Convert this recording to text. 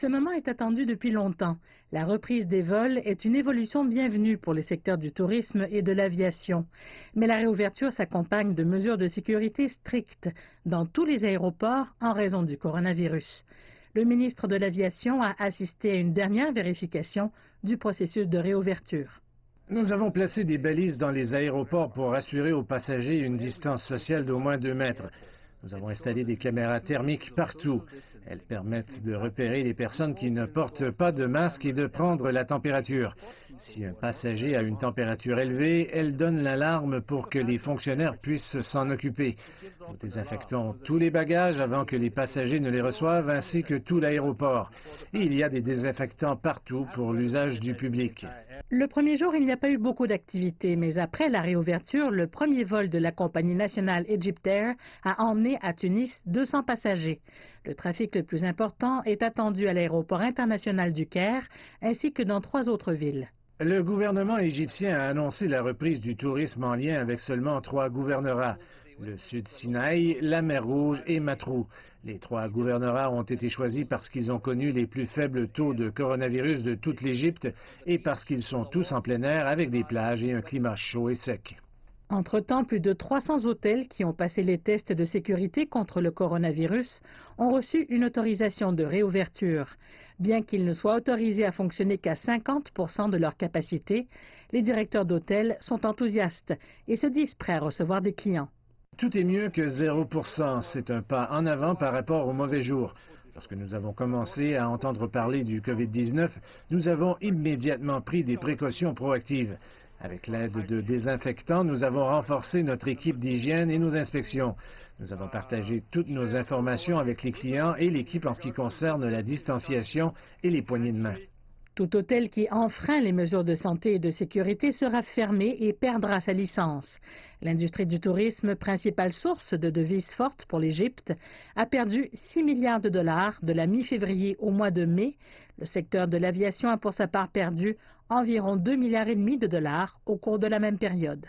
Ce moment est attendu depuis longtemps. La reprise des vols est une évolution bienvenue pour les secteurs du tourisme et de l'aviation. Mais la réouverture s'accompagne de mesures de sécurité strictes dans tous les aéroports en raison du coronavirus. Le ministre de l'Aviation a assisté à une dernière vérification du processus de réouverture. Nous avons placé des balises dans les aéroports pour assurer aux passagers une distance sociale d'au moins 2 mètres. Nous avons installé des caméras thermiques partout. Elles permettent de repérer les personnes qui ne portent pas de masque et de prendre la température. Si un passager a une température élevée, elle donne l'alarme pour que les fonctionnaires puissent s'en occuper. Nous désinfectons tous les bagages avant que les passagers ne les reçoivent, ainsi que tout l'aéroport. Et il y a des désinfectants partout pour l'usage du public. Le premier jour, il n'y a pas eu beaucoup d'activités, mais après la réouverture, le premier vol de la compagnie nationale Egyptair a emmené à Tunis 200 passagers. Le trafic le plus important est attendu à l'aéroport international du Caire, ainsi que dans 3 autres villes. Le gouvernement égyptien a annoncé la reprise du tourisme en lien avec seulement 3 gouvernorats. Le Sud Sinaï, la mer Rouge et Matrou. Les 3 gouvernorats ont été choisis parce qu'ils ont connu les plus faibles taux de coronavirus de toute l'Égypte et parce qu'ils sont tous en plein air avec des plages et un climat chaud et sec. Entre-temps, plus de 300 hôtels qui ont passé les tests de sécurité contre le coronavirus ont reçu une autorisation de réouverture. Bien qu'ils ne soient autorisés à fonctionner qu'à 50% de leur capacité, les directeurs d'hôtels sont enthousiastes et se disent prêts à recevoir des clients. Tout est mieux que 0%. C'est un pas en avant par rapport aux mauvais jours. Lorsque nous avons commencé à entendre parler du COVID-19, nous avons immédiatement pris des précautions proactives. Avec l'aide de désinfectants, nous avons renforcé notre équipe d'hygiène et nos inspections. Nous avons partagé toutes nos informations avec les clients et l'équipe en ce qui concerne la distanciation et les poignées de main. Tout hôtel qui enfreint les mesures de santé et de sécurité sera fermé et perdra sa licence. L'industrie du tourisme, principale source de devises fortes pour l'Égypte, a perdu 6 milliards de dollars de la mi-février au mois de mai. Le secteur de l'aviation a pour sa part perdu environ 2,5 milliards de dollars au cours de la même période.